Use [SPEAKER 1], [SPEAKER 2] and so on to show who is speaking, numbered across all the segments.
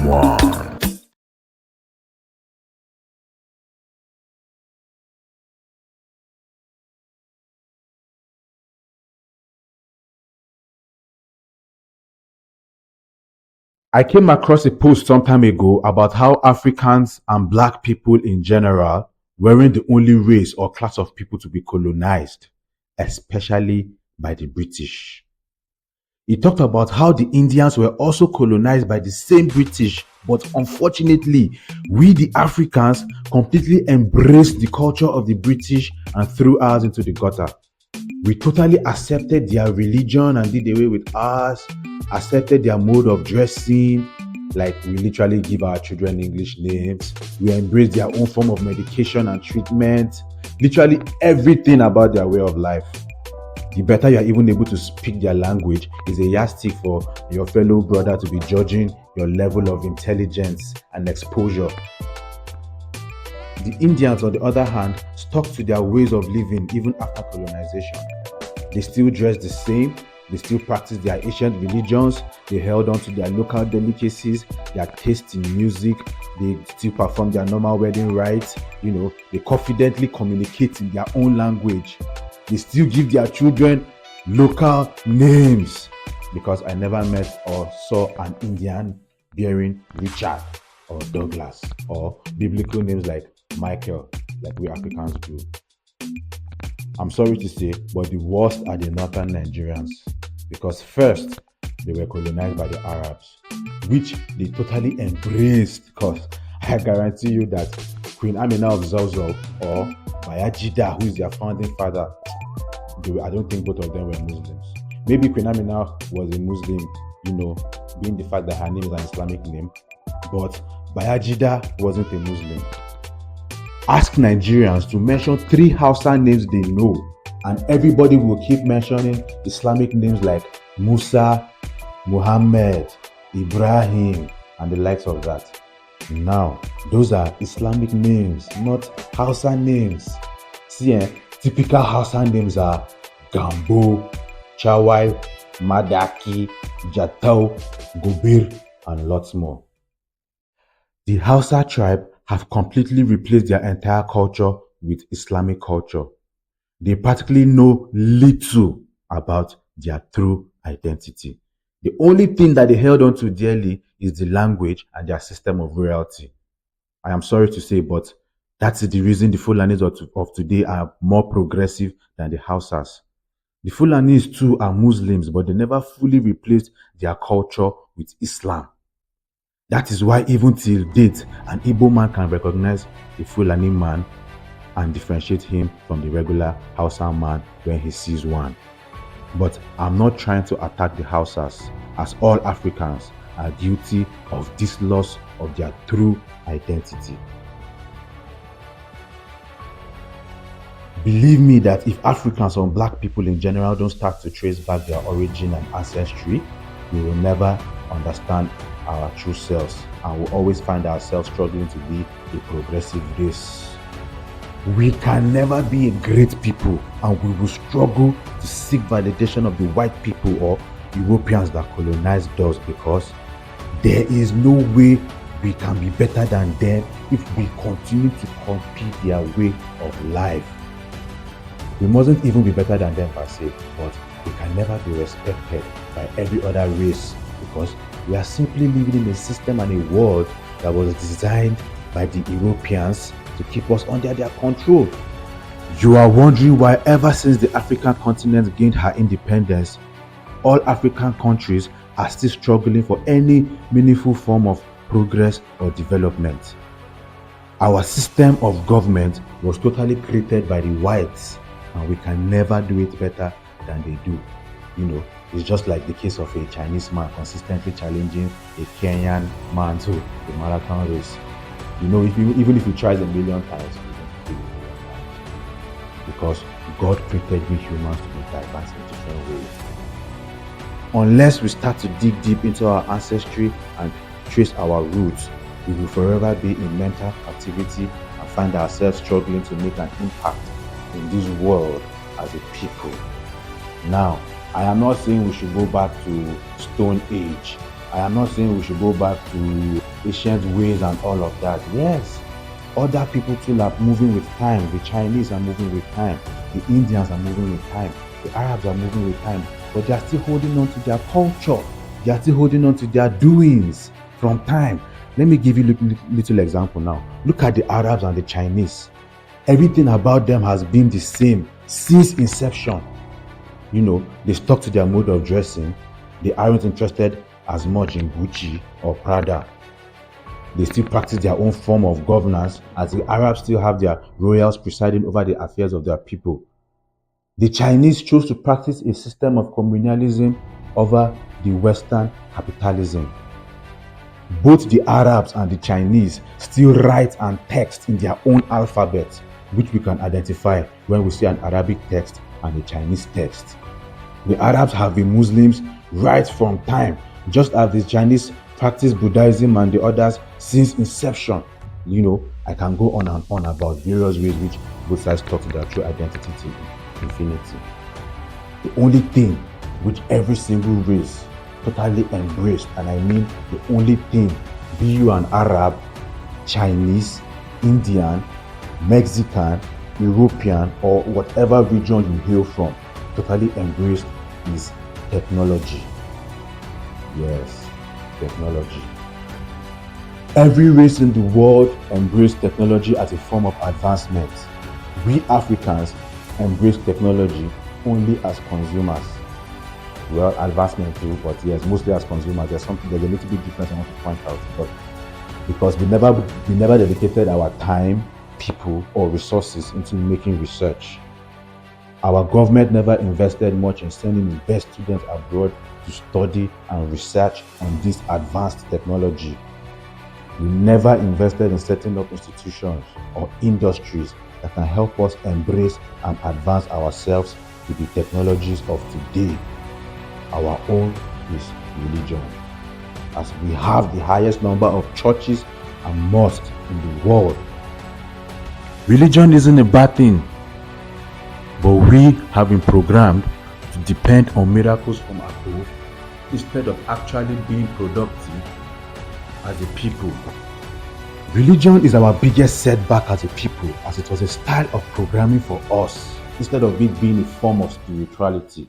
[SPEAKER 1] one. I came across a post some time ago about how Africans and black people in general weren't the only race or class of people to be colonized, especially by the British. He talked about how the Indians were also colonized by the same British, but unfortunately, we the Africans completely embraced the culture of the British and threw ours into the gutter. We totally accepted their religion and did away with ours, accepted their mode of dressing, like we literally give our children English names. We embrace their own form of medication and treatment, literally everything about their way of life. The better you are even able to speak their language is a yardstick for your fellow brother to be judging your level of intelligence and exposure. The Indians, on the other hand, stuck to their ways of living even after colonization. They still dress the same, they still practice their ancient religions, they held on to their local delicacies, their taste in music, they still perform their normal wedding rites, they confidently communicate in their own language. They still give their children local names because I never met or saw an Indian bearing Richard or Douglas or biblical names like Michael, like we Africans do. I'm sorry to say, but the worst are the northern Nigerians because first, they were colonized by the Arabs, which they totally embraced because I guarantee you that Queen Amina of Zauzau or Bayajida, who is their founding father, I don't think both of them were Muslims. Maybe Queen Amina was a Muslim, being the fact that her name is an Islamic name, but Bayajida wasn't a Muslim. Ask Nigerians to mention 3 Hausa names they know, and everybody will keep mentioning Islamic names like Musa, Muhammad, Ibrahim, and the likes of that. Now, those are Islamic names, not Hausa names. See, typical Hausa names are Gambo, Chawai, Madaki, Jatau, Gobir, and lots more. The Hausa tribe have completely replaced their entire culture with Islamic culture. They practically know little about their true identity. The only thing that they held on to dearly is the language and their system of royalty. I am sorry to say, but that's the reason the Fulanis of today are more progressive than the Hausas. The Fulanis too are Muslims, but they never fully replaced their culture with Islam. That is why even till date, an Igbo man can recognize a Fulani man and differentiate him from the regular Hausa man when he sees one. But I'm not trying to attack the Hausas, as all Africans are guilty of this loss of their true identity. Believe me that if Africans or black people in general don't start to trace back their origin and ancestry, we will never understand our true selves and will always find ourselves struggling to be a progressive race. We can never be a great people and we will struggle to seek validation of the white people or Europeans that colonized us because there is no way we can be better than them if we continue to compete their way of life. We mustn't even be better than them per se, but we can never be respected by every other race because we are simply living in a system and a world that was designed by the Europeans to keep us under their control. You are wondering why ever since the African continent gained her independence, all African countries are still struggling for any meaningful form of progress or development. Our system of government was totally created by the whites and we can never do it better than they do. It's just like the case of a Chinese man consistently challenging a Kenyan man to the marathon race. Even if he tries a million times, he won't do it a million times. Because God created we humans to be diverse in different ways. Unless we start to dig deep into our ancestry and trace our roots, we will forever be in mental captivity and find ourselves struggling to make an impact in this world as a people. Now, I am not saying we should go back to Stone Age I am not saying we should go back to ancient ways and all of that. Yes, other people too are moving with time. The Chinese are moving with time. The Indians are moving with time. The Arabs are moving with time. But they are still holding on to their culture. They are still holding on to their doings from time. Let me give you a little example now. Look at the Arabs and the Chinese. Everything about them has been the same since inception. They stuck to their mode of dressing. They aren't interested as much in Gucci or Prada. They still practice their own form of governance, as the Arabs still have their royals presiding over the affairs of their people. The Chinese chose to practice a system of communalism over the Western capitalism. Both the Arabs and the Chinese still write and text in their own alphabet, which we can identify when we see an Arabic text and a Chinese text. The Arabs have been Muslims right from time, just as the Chinese practice Buddhism and the others since inception. I can go on and on about various ways which both sides talk to their true identity to infinity. The only thing which every single race totally embraced, and I mean the only thing, be you an Arab, Chinese, Indian, Mexican, European, or whatever region you hail from, totally embraced is technology. Yes, technology. Every race in the world embraced technology as a form of advancement. We Africans embrace technology only as consumers. Well, advancement too, but yes, mostly as consumers. There's a little bit different I want to point out, but because we never dedicated our time, people, or resources into making research. Our government never invested much in sending the best students abroad to study and research on this advanced technology. We never invested in setting up institutions or industries that can help us embrace and advance ourselves with the technologies of today. Our own is religion, as we have the highest number of churches and mosques in the world. Religion isn't a bad thing, but we have been programmed to depend on miracles from above instead of actually being productive as a people. Religion is our biggest setback as a people, as it was a style of programming for us instead of it being a form of spirituality.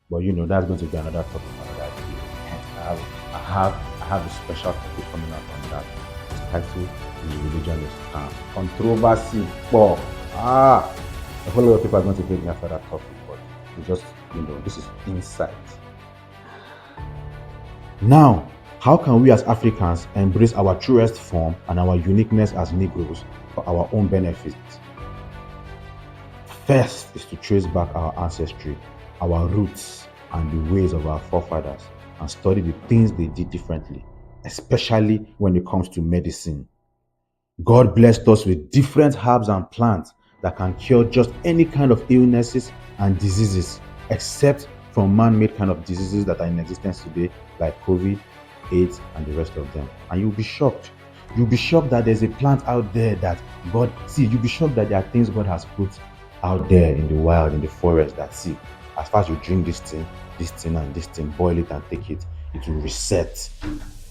[SPEAKER 1] But that's going to be another topic another day. I have a special topic coming up on that. Its title is Religion is Controversy. A whole lot of people are going to hate me after that topic, but it's just, this is insight. Now, how can we as Africans embrace our truest form and our uniqueness as Negroes for our own benefit? First is to trace back our ancestry, our roots, and the ways of our forefathers, and study the things they did differently, especially when it comes to medicine. God blessed us with different herbs and plants that can cure just any kind of illnesses and diseases, except from man-made kind of diseases that are in existence today, like COVID, AIDS, and the rest of them. And you'll be shocked. You'll be shocked that there's a plant out there that you'll be shocked that there are things God has put out there in the wild, in the forest, that as far as you drink this thing, and this thing, boil it and take it, it will reset.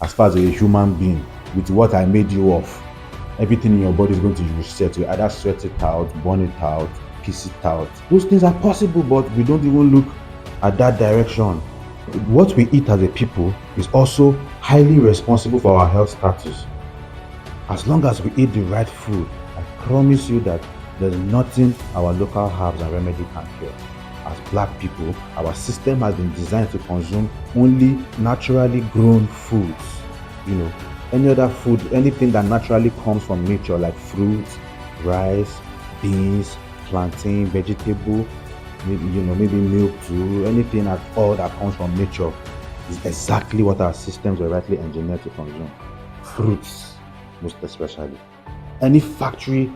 [SPEAKER 1] As far as you're a human being, with what I made you of, everything in your body is going to reset. You either sweat it out, burn it out, piss it out. Those things are possible, but we don't even look at that direction. What we eat as a people is also highly responsible for our health status. As long as we eat the right food, I promise you that there's nothing our local herbs and remedy can cure. As Black people, our system has been designed to consume only naturally grown foods. Any other food, anything that naturally comes from nature, like fruits, rice, beans, plantain, vegetable, maybe milk too, anything at all that comes from nature is exactly what our systems were rightly engineered to consume. Fruits, most especially. Any factory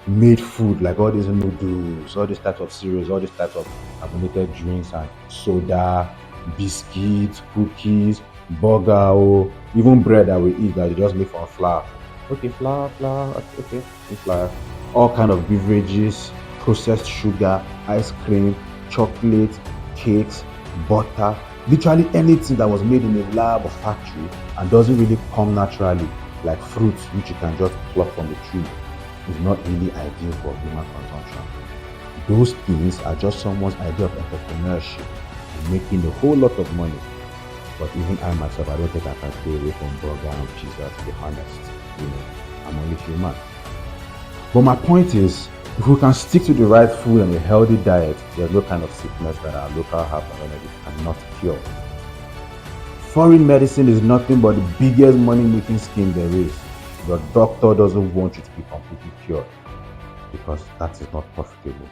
[SPEAKER 1] made food, like all these noodles, all these types of cereals, all these types of carbonated drinks and soda, biscuits, cookies, burger, or even bread that we eat that they just make from flour. Okay, flour, okay, flour. All kind of beverages, processed sugar, ice cream, chocolate, cakes, butter, Literally anything that was made in a lab or factory and doesn't really come naturally, like fruits which you can just pluck from the tree, is not really ideal for human consumption. Those things are just someone's idea of entrepreneurship and making a whole lot of money. But even I myself, I don't think I can stay away from burger and pizza, to be honest. You know, I'm only human. But my point is, if we can stick to the right food and a healthy diet, there's no kind of sickness that our local herbs and remedies cannot cure. Foreign medicine is nothing but the biggest money-making scheme there is. Your doctor doesn't want you to be completely cured because that is not profitable.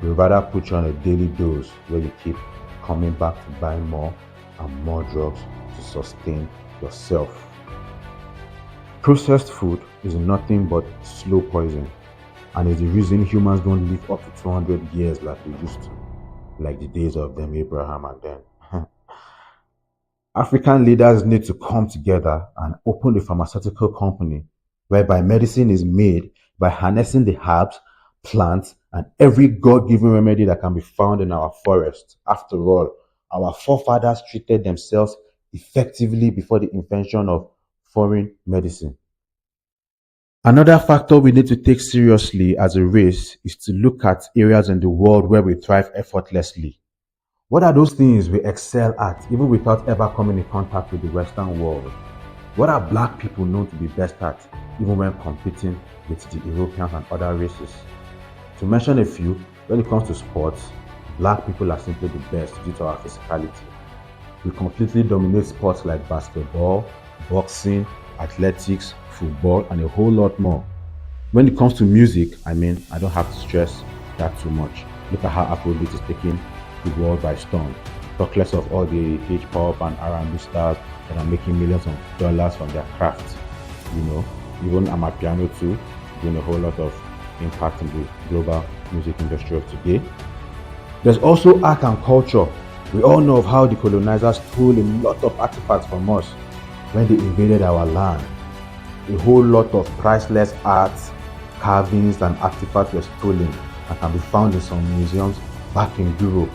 [SPEAKER 1] We rather put you on a daily dose where you keep coming back to buy more and more drugs to sustain yourself. Processed food is nothing but slow poison and is the reason humans don't live up to 200 years like they used to, like the days of them Abraham and them. African leaders need to come together and open a pharmaceutical company whereby medicine is made by harnessing the herbs, plants, and every God given remedy that can be found in our forests. After all, our forefathers treated themselves effectively before the invention of foreign medicine. Another factor we need to take seriously as a race is to look at areas in the world where we thrive effortlessly. What are those things we excel at even without ever coming in contact with the Western world? What are black people known to be best at even when competing with the Europeans and other races? To mention a few, when it comes to sports, black people are simply the best due to our physicality. We completely dominate sports like basketball, boxing, athletics, football, and a whole lot more. When it comes to music, I don't have to stress that too much. Look at how Afrobeat is taking the world by storm. Talk less of all the hip-hop and R&B stars that are making millions of dollars from their craft. You know, even Amapiano too, doing a whole lot of impact in the global music industry of today. There's also art and culture. We all know of how the colonizers stole a lot of artifacts from us when they invaded our land. A whole lot of priceless arts, carvings, and artifacts were stolen and can be found in some museums back in Europe.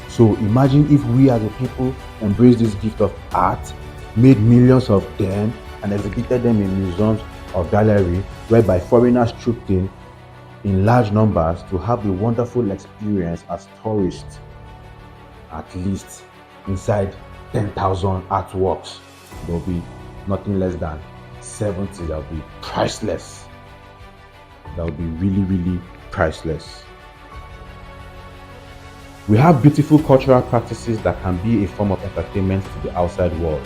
[SPEAKER 1] So imagine if we as a people embraced this gift of art, made millions of them, and exhibited them in museums or gallery whereby foreigners trooped in large numbers to have a wonderful experience as tourists, at least inside 10,000 artworks. There will be nothing less than 70 that will be priceless. That will be really, really priceless. We have beautiful cultural practices that can be a form of entertainment to the outside world.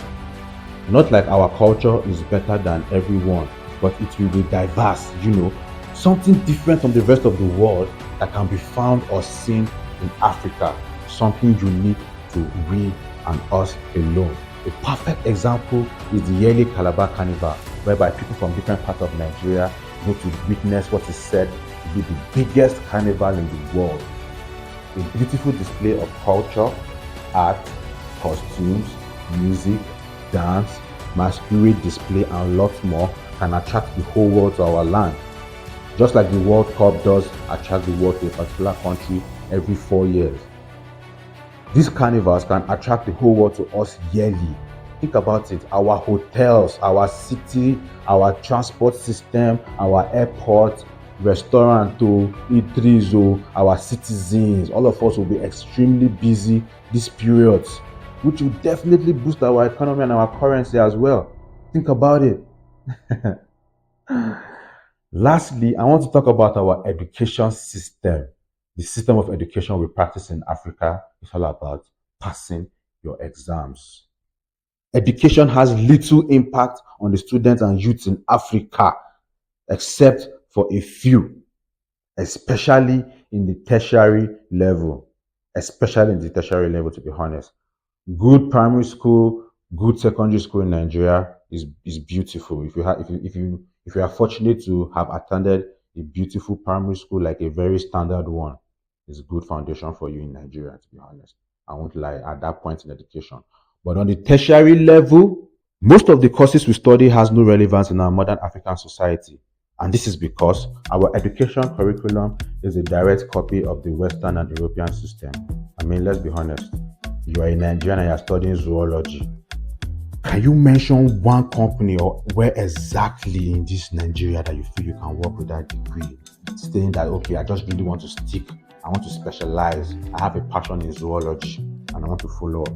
[SPEAKER 1] Not like our culture is better than everyone, but it will be diverse, something different from the rest of the world that can be found or seen in Africa, something unique to we and us alone. A perfect example is the yearly Calabar Carnival, whereby people from different parts of Nigeria go to witness what is said to be the biggest carnival in the world. A beautiful display of culture, art, costumes, music, dance, masquerade display, and lots more can attract the whole world to our land. Just like the World Cup does attract the world to a particular country every 4 years. These carnivals can attract the whole world to us yearly. Think about it. Our hotels, our city, our transport system, our airport, restaurant, eateries, our citizens, all of us will be extremely busy these periods, which will definitely boost our economy and our currency as well. Think about it. Lastly, I want to talk about our education system. The system of education we practice in Africa is all about passing your exams. Education has little impact on the students and youths in Africa, except for a few, especially in the tertiary level. Especially in the tertiary level, to be honest. Good primary school, good secondary school in Nigeria is beautiful. If you are fortunate to have attended a beautiful primary school, like a very standard one, it's a good foundation for you in Nigeria, to be honest. I won't lie, at that point in education. But on the tertiary level, most of the courses we study has no relevance in our modern African society. And this is because our education curriculum is a direct copy of the Western and European system. Let's be honest. You are in Nigeria and you are studying zoology. Can you mention one company or where exactly in this Nigeria that you feel you can work with that degree? Saying that, okay, I just really want to stick, I want to specialize, I have a passion in zoology and I want to follow up.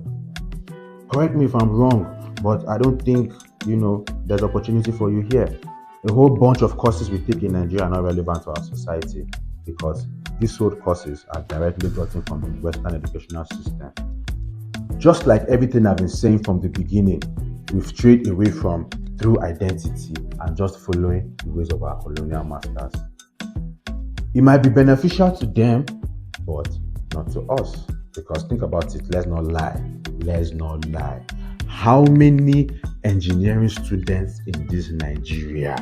[SPEAKER 1] Correct me if I'm wrong, but I don't think, there's opportunity for you here. A whole bunch of courses we take in Nigeria are not relevant to our society because these sort courses are directly gotten from the Western educational system. Just like everything I've been saying from the beginning, we've strayed away from true identity and just following the ways of our colonial masters. It might be beneficial to them, but not to us. Because think about it, let's not lie. Let's not lie. How many engineering students in this Nigeria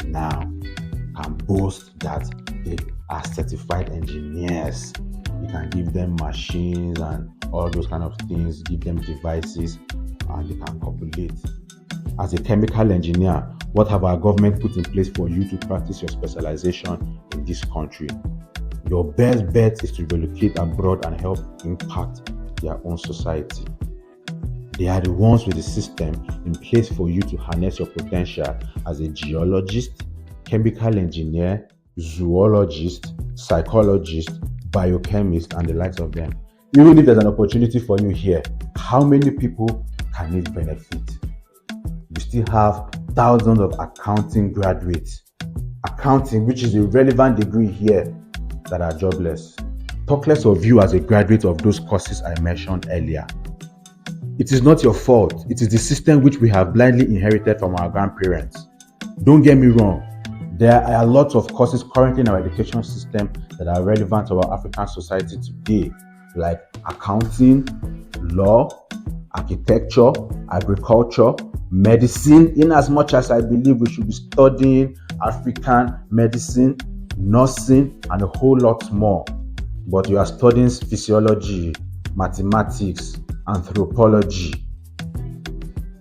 [SPEAKER 1] now can boast that they are certified engineers? You can give them machines and all those kind of things, give them devices, and they can populate. As a chemical engineer, what have our government put in place for you to practice your specialization in this country? Your best bet is to relocate abroad and help impact their own society. They are the ones with the system in place for you to harness your potential as a geologist, chemical engineer, zoologist, psychologist, biochemist, and the likes of them. Even if there's an opportunity for you here, how many people can it benefit? We still have thousands of accounting graduates. Accounting, which is a relevant degree here, that are jobless. Talk less of you as a graduate of those courses I mentioned earlier. It is not your fault. It is the system which we have blindly inherited from our grandparents. Don't get me wrong. There are lots of courses currently in our education system that are relevant to our African society today, like accounting, law, architecture, agriculture, medicine, in as much as I believe we should be studying African medicine, nursing, and a whole lot more. But you are studying physiology, mathematics, anthropology.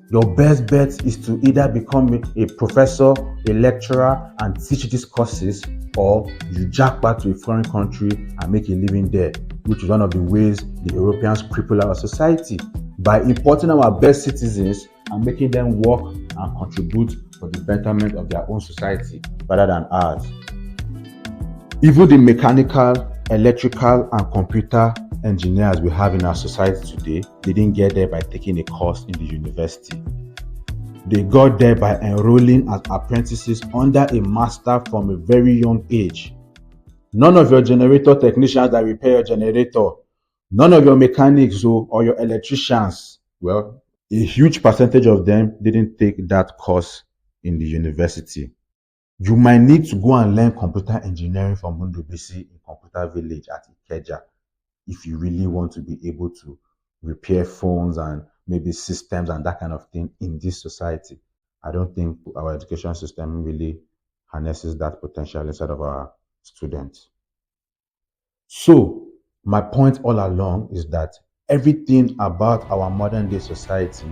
[SPEAKER 1] Your best bet is to either become a professor, a lecturer, and teach these courses, or you jack back to a foreign country and make a living there, which is one of the ways the Europeans cripple our society by importing our best citizens and making them work and contribute for the betterment of their own society rather than ours. Even the mechanical, electrical, and computer engineers we have in our society today, they didn't get there by taking a course in the university. They got there by enrolling as apprentices under a master from a very young age. None of your generator technicians that repair your generator, none of your mechanics or your electricians, well, a huge percentage of them didn't take that course in the university. You might need to go and learn computer engineering from Mundubisi in Computer Village at Ikeja if you really want to be able to repair phones and maybe systems and that kind of thing in this society. I don't think our education system really harnesses that potential inside of our students. So, my point all along is that everything about our modern day society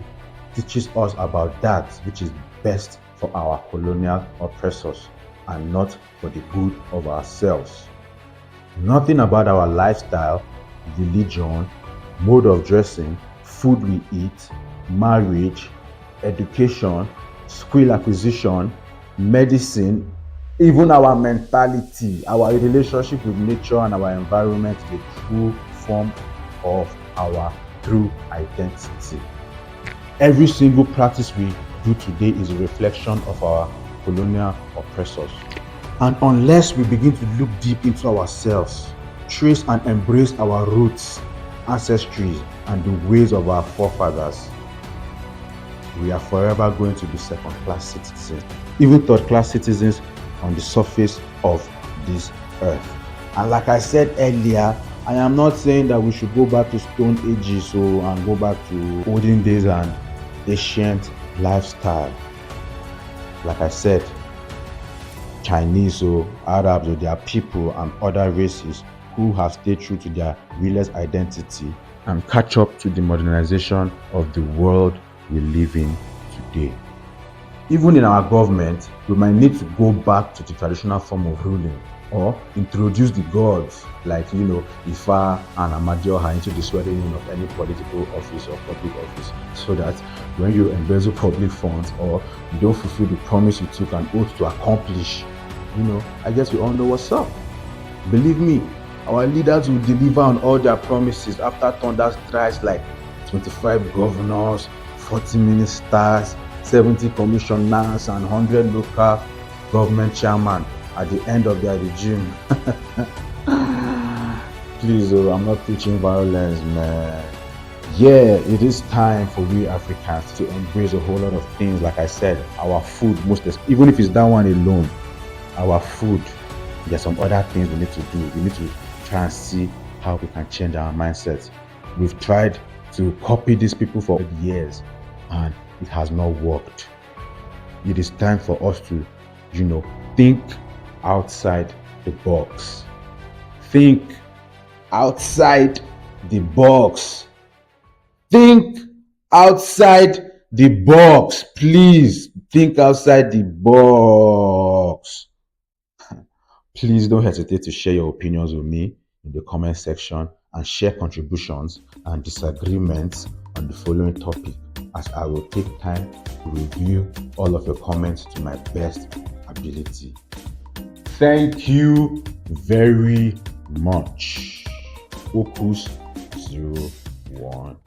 [SPEAKER 1] teaches us about that which is best for our colonial oppressors and not for the good of ourselves. Nothing about our lifestyle, religion, mode of dressing, food we eat, marriage, education, skill acquisition, medicine, even our mentality, our relationship with nature and our environment is a true form of our true identity. Every single practice we do today is a reflection of our colonial oppressors. And unless we begin to look deep into ourselves, trace and embrace our roots, ancestry, and the ways of our forefathers, we are forever going to be second-class citizens, even third-class citizens on the surface of this earth. And like I said earlier, I am not saying that we should go back to Stone Ages and go back to olden days and ancient lifestyle. Like I said, Chinese or Arabs or their people and other races who have stayed true to their realist identity and catch up to the modernization of the world we live in today. Even in our government, we might need to go back to the traditional form of ruling, or introduce the gods like Ifa and Amadioha into the swearing in of any political office or public office, so that when you embezzle public funds or you don't fulfill the promise you took an oath to accomplish, I guess we all know what's up. Believe me, our leaders will deliver on all their promises after thunder strikes like 25 governors, 40 ministers, 70 commissioners, and 100 local government chairmen at the end of their regime. Please, oh, I'm not preaching violence, man. Yeah, it is time for we Africans to embrace a whole lot of things. Like I said, our food, even if it's that one alone, our food, there's some other things we need to do. We need to try and see how we can change our mindsets. We've tried to copy these people for years and it has not worked. It is time for us to, think outside the box. Think outside the box. Think outside the box. Please think outside the box. Please don't hesitate to share your opinions with me in the comment section and share contributions and disagreements on the following topic, as I will take time to review all of your comments to my best ability. Thank you very much. Focus 015.